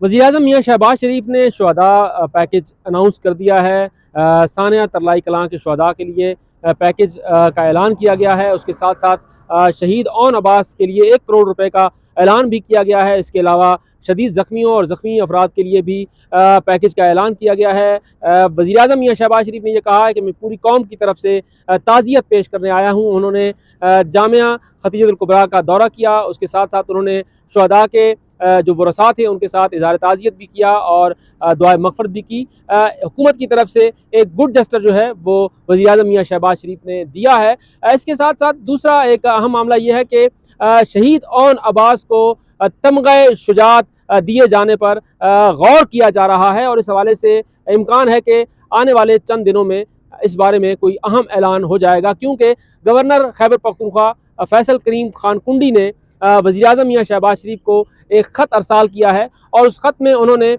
वज़ीर-ए-आज़म मियां शहबाज शरीफ ने शुहदा package announce कर दिया है। सानिया तरलाई कलां के शुहदा के लिए पैकेज का ऐलान किया गया है। उसके साथ साथ शहीद ओन अब्बास के लिए 1 करोड़ रुपए का ऐलान भी किया गया है। इसके अलावा शदीद ज़ख्मियों और ज़ख्मी अफराद के लिए भी पैकेज का ऐलान किया गया है। वज़ीर-ए-आज़म मियां शहबाज शरीफ ने यह कहा है कि मैं पूरी कौम की तरफ से ताज़ियत पेश करने आया हूँ। उन्होंने जामिया खदीजतुल कुबरा का दौरा किया। उसके साथ साथ उन्होंने शुहदा के जो वरसा थे उनके साथ इज़हार ताज़ियत भी किया और दुआए मग़फ़िरत भी की। हुकूमत की तरफ से एक गुड जस्टर जो है वो वज़ीर-ए-आज़म मियां शहबाज शरीफ ने दिया है। इसके साथ साथ दूसरा एक अहम मामला ये है कि शहीद ओन अब्बास को तमग़े शुजाअत दिए जाने पर गौर किया जा रहा है और इस हवाले से इम्कान है कि आने वाले चंद दिनों में इस बारे में कोई अहम ऐलान हो जाएगा, क्योंकि गवर्नर खैबर पख्तूनख्वा फैसल करीम खान कुंडी ने वज़ीर-ए-आज़म मियां शहबाज शरीफ को एक ख़त अरसाल किया है और उस ख़त में उन्होंने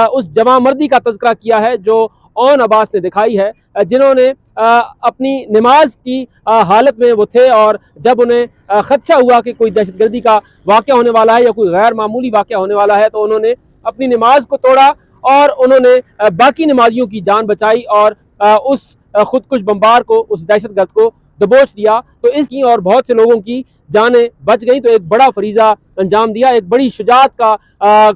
उस जमामर्दी का तज़किरा किया है जो ओन अब्बास ने दिखाई है, जिन्होंने अपनी नमाज की हालत में वो थे और जब उन्हें खदशा हुआ कि कोई दहशतगर्दी का वाक़या होने वाला है या कोई गैर मामूली वाक़या होने वाला है तो उन्होंने अपनी नमाज को तोड़ा और उन्होंने बाकी नमाजियों की जान बचाई और उस खुदकुश बम्बार को, उस दहशतगर्द को दबोच दिया। तो इसकी और बहुत से लोगों की जानें बच गई। तो एक बड़ा फरीज़ा अंजाम दिया, एक बड़ी शुजाअत का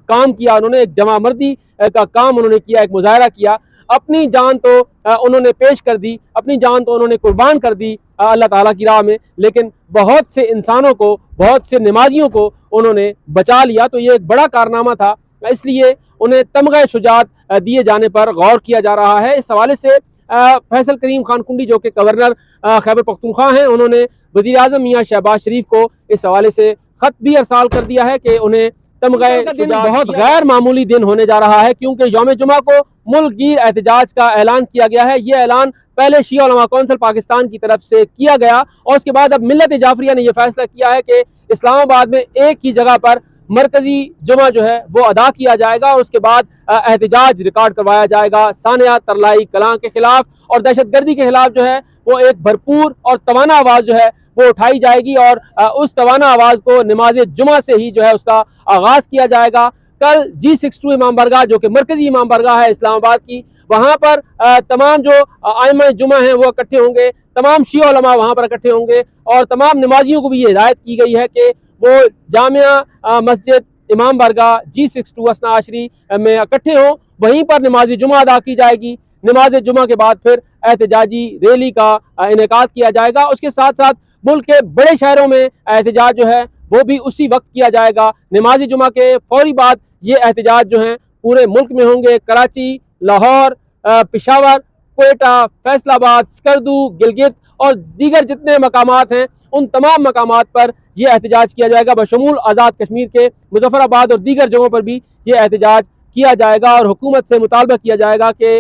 काम किया उन्होंने, एक जमामर्दी का काम उन्होंने किया, एक मुजाहरा किया। अपनी जान तो उन्होंने पेश कर दी, अपनी जान तो उन्होंने कुर्बान कर दी अल्लाह ताला की राह में, लेकिन बहुत से इंसानों को, बहुत से नमाजियों को उन्होंने बचा लिया। तो ये एक बड़ा कारनामा था, इसलिए उन्हें तमग़े शुजाअत दिए जाने पर गौर किया जा रहा है। इस हवाले से फैसल करीम खान कुंडी जो कि गवर्नर खैबर पख्तूनख्वा हैं, उन्होंने वज़ीर-ए-आज़म मियां शहबाज शरीफ को इस हवाले से ख़त भी अरसाल कर दिया है कि उन्हें तमग़े शुजाअत बहुत गैर मामूली दिन होने जा रहा है, क्योंकि यौम जुमा को मुल्क गिर एहतजाज का ऐलान किया गया है। ये ऐलान पहले शिया उलमा कौंसिल पाकिस्तान की तरफ से किया गया और उसके बाद अब मिल्लत जाफरिया ने यह फैसला किया है कि इस्लामाबाद में एक ही जगह पर मरकजी जुमा जो है वो अदा किया जाएगा और उसके बाद एहतजाज रिकॉर्ड करवाया जाएगा सानिया तरलाई कलां के खिलाफ और दहशतगर्दी के खिलाफ जो है वो एक भरपूर और तवाना आवाज़ जो है वो उठाई जाएगी और उस तवाना आवाज़ को नमाज जुमा से ही जो है उसका आगाज़ किया जाएगा। कल G62 इमाम बारगाह जो कि मरकजी इमाम बारगाह है इस्लामाबाद की, वहाँ पर तमाम जो आइमा जुमा हैं वो इकट्ठे होंगे, तमाम शिया उलमा वहाँ पर इकट्ठे होंगे और तमाम नमाजियों को भी ये हिदायत की गई है कि वो जामिया मस्जिद इमाम बारगाह G62 असना आशरी में इकट्ठे हों, वहीं पर नमाज जुमा अदा की जाएगी। नमाज जुमा के बाद फिर एहतजाजी रैली का इनेकाद किया जाएगा। उसके साथ साथ मुल्क के बड़े शहरों में एहतजाज जो है वो भी उसी वक्त किया जाएगा। नमाज जुमा के फौरी बाद ये एहतजाज जो हैं पूरे मुल्क में होंगे। कराची, लाहौर, पेशावर, क्वेटा, फैसलाबाद, स्कर्दू, गिलगित और दीगर जितने मकामात हैं उन तमाम मकामात पर यह एहतजाज किया जाएगा। बशमूल आज़ाद कश्मीर के मुजफ्फराबाद और दीगर जगहों पर भी ये एहतजाज किया जाएगा और हुकूमत से मुतालबा किया जाएगा कि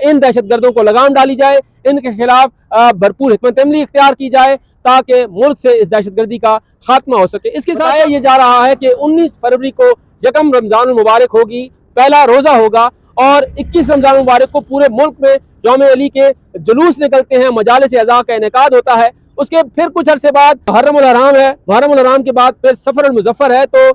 इन दहशतगर्दों को लगाम डाली जाए, इनके खिलाफ भरपूर हिकमत अमली इख्तियार की जाए ताकि मुल्क से इस दहशतगर्दी का खात्मा हो सके। इसके साथ ये जा रहा है कि 19 फरवरी को यकम रमज़ान मुबारक होगी, पहला रोज़ा होगा और 21 रमज़ान मुबारक को पूरे मुल्क में यौम अली के जुलूस निकलते हैं, मजालिस अज़ा का इनेकाद होता है। उसके फिर कुछ अरसे बाद मुहर्रमुल हराम है, मुहर्रमुल हराम के बाद फिर सफर अल मुज़फ्फर है। तो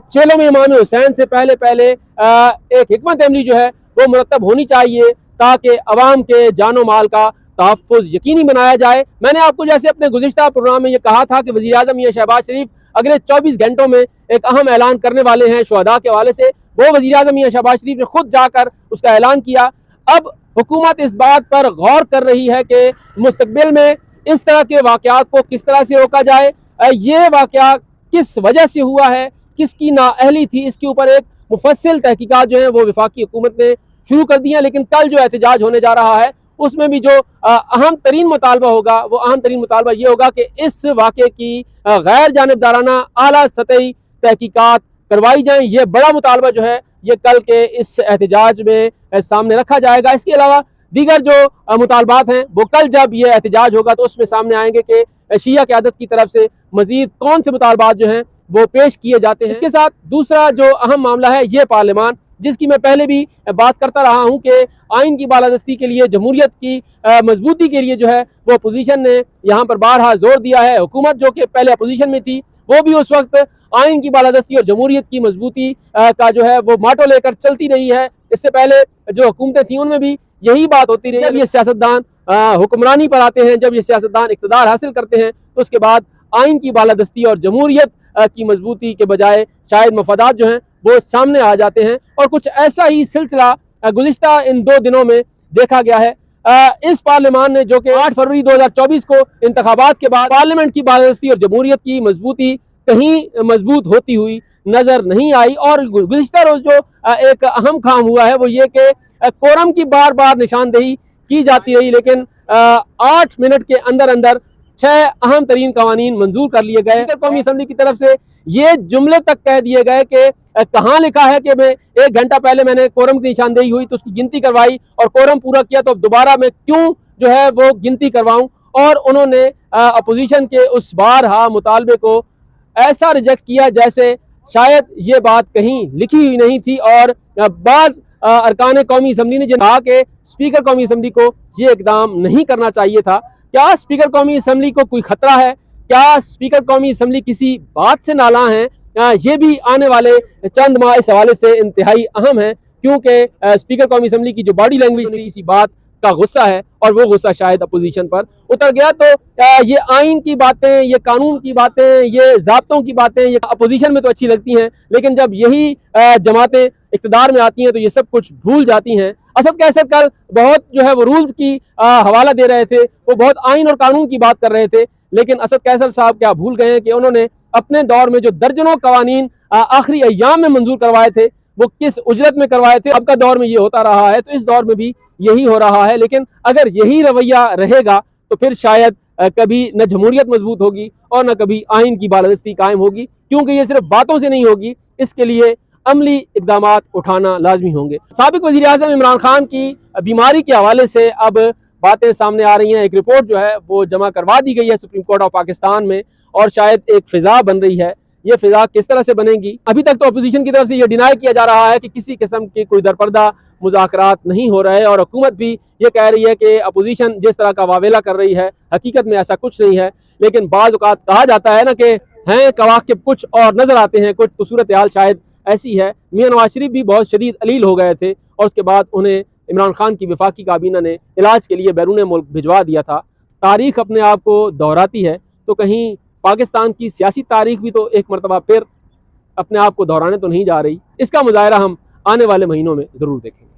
चेलों में इमाम हुसैन से पहले पहले एक हिकमत अमली जो है वो मुरतब होनी चाहिए ताकि अवाम के जानो माल का तहफ़्फ़ुज़ यकीनी बनाया जाए। मैंने आपको जैसे अपने गुज़िश्ता प्रोग्राम में ये कहा था कि वज़ीर-ए-आज़म मियां शहबाज शरीफ अगले 24 घंटों में एक अहम ऐलान करने वाले हैं शुहदा के हवाले से, वो वज़ीर-ए-आज़म मियां शहबाज शरीफ ने खुद जाकर उसका ऐलान किया। अब हुकूमत इस बात पर गौर कर रही है कि मुस्तक़बिल में इस तरह के वाक़यात को किस तरह से रोका जाए। ये वाक़या किस वजह से हुआ है, किसकी नाअहली थी, इसके ऊपर एक मुफस्सिल तहकीकात जो है वो वफाकी हुकूमत ने शुरू कर दी है। लेकिन कल जो एहतजाज होने जा रहा है उसमें भी जो अहम तरीन मुतालबा होगा वो अहम तरीन मुतालबा ये होगा कि इस वाक़े की गैर जानिबदाराना आला सतही तहकीकात करवाई जाए। ये बड़ा मुतालबा जो है ये कल के इस एहतजाज में सामने रखा जाएगा। इसके अलावा दीगर जो मुतालबात हैं वो कल जब ये एहतजाज होगा तो उसमें सामने आएंगे कि शिया क़यादत की तरफ से मजीद कौन से मुतालबात जो हैं वो पेश किए जाते हैं। इसके साथ दूसरा जो अहम मामला है ये पार्लियामान, जिसकी मैं पहले भी बात करता रहा हूँ कि आइन की बालादस्ती के लिए, जमहूरियत की मजबूती के लिए जो है वो अपोजिशन ने यहाँ पर बारहा जोर दिया है। हुकूमत जो कि पहले अपोजिशन में थी वो भी उस वक्त आइन की बालादस्ती और जमहूरियत की मजबूती का जो है वो माटो लेकर चलती रही है। इससे पहले जो हुकूमतें थी उनमें भी यही बात होती रही। जब ये सियासतदान हुक्मरानी पर आते हैं, जब ये सियासतदान इक़्तिदार हासिल करते हैं, तो उसके बाद आइन की बालादस्ती और जमहूरियत की मजबूती के बजाय शायद मफादात जो हैं वो सामने आ जाते हैं। और कुछ ऐसा ही सिलसिला गुज़िश्ता इन 2 दिनों में देखा गया है। इस पार्लियामान ने, जो कि 8 फरवरी 2024 को इंतखाबात के बाद पार्लियामेंट की बालादस्ती और जमहूरियत की मजबूती कहीं मजबूत होती हुई नजर नहीं आई। और गुज़िश्ता रोज जो एक अहम काम हुआ है वो ये कि कोरम की बार बार निशानदेही की जाती रही, लेकिन 8 मिनट के अंदर अंदर 6 अहम तरीन कवानीन मंजूर कर लिए गए। कौमी असम्बली की तरफ से ये जुमले तक कह दिए गए कि कहाँ लिखा है कि मैं 1 घंटा पहले मैंने कोरम की निशानदेही हुई तो उसकी गिनती करवाई और कोरम पूरा किया, तो अब दोबारा मैं क्यों जो है वो गिनती करवाऊं। और उन्होंने अपोजिशन के उस बारहा मुतालबे को ऐसा रिजेक्ट किया जैसे शायद ये बात कहीं लिखी हुई नहीं थी। और बाज अरकान कौमी असम्बली ने कहा कि स्पीकर कौमी असम्बली को ये इकदाम नहीं करना चाहिए था। क्या स्पीकर कौमी असम्बली को कोई खतरा है? क्या स्पीकर कौमी असम्बली किसी बात से नाला है? ये भी आने वाले चंद माह इस हवाले से इंतहाई अहम है, क्योंकि स्पीकर कौमी असम्बली की जो बॉडी लैंग्वेज थी इसी बात का गुस्सा है और वो गुस्सा शायद अपोजिशन पर उतर गया। तो ये आइन की बातें, ये कानून की बातें, ये ज़ाब्तों की बातें ये अपोजिशन में तो अच्छी लगती हैं, लेकिन जब यही जमातें इक़्तिदार में आती हैं तो ये सब कुछ भूल जाती हैं। असद कैसर कल बहुत जो है वो रूल्स की हवाला दे रहे थे, वो बहुत आइन और कानून की बात कर रहे थे, लेकिन असद कैसर साहब क्या भूल गए हैं कि उन्होंने अपने दौर में जो दर्जनों कवानीन आखिरी अय्याम में मंजूर करवाए थे वो किस उजरत में करवाए थे। अब का दौर में ये होता रहा है तो इस दौर में भी यही हो रहा है। लेकिन अगर यही रवैया रहेगा तो फिर शायद कभी न जमहूरियत मजबूत होगी और न कभी आइन की बालादस्ती कायम होगी, क्योंकि ये सिर्फ बातों से नहीं होगी, इसके लिए अमली इकदामात उठाना लाजमी होंगे। साबिक वज़ीर आज़म इमरान खान की बीमारी के हवाले से अब बातें सामने आ रही हैं। एक रिपोर्ट जो है वो जमा करवा दी गई है सुप्रीम कोर्ट ऑफ पाकिस्तान में और शायद एक फिजा बन रही है। ये फिजा किस तरह से बनेगी? अभी तक तो अपोजिशन की तरफ से ये डिनाई किया जा रहा है कि किसी किस्म की कोई दरपर्दा मुज़ाकरात नहीं हो रहे और हुकूमत भी ये कह रही है कि अपोजिशन जिस तरह का वावेला कर रही है हकीकत में ऐसा कुछ नहीं है। लेकिन बाज़ औक़ात कहा जाता है ना कि हैं कवाकिब कुछ और नजर आते हैं कुछ, तो सूरत हाल शायद ऐसी है। मियां नवाज शरीफ भी बहुत शदीद अलील हो गए थे और उसके बाद उन्हें इमरान खान की वफाकी काबीना ने इलाज के लिए बैरून मुल्क भिजवा दिया था। तारीख अपने आप को दोहराती है, तो कहीं पाकिस्तान की सियासी तारीख भी तो एक मरतबा फिर अपने आप को दोहराने तो नहीं जा रही। इसका मुजाहरा हम आने वाले महीनों में ज़रूर देखेंगे।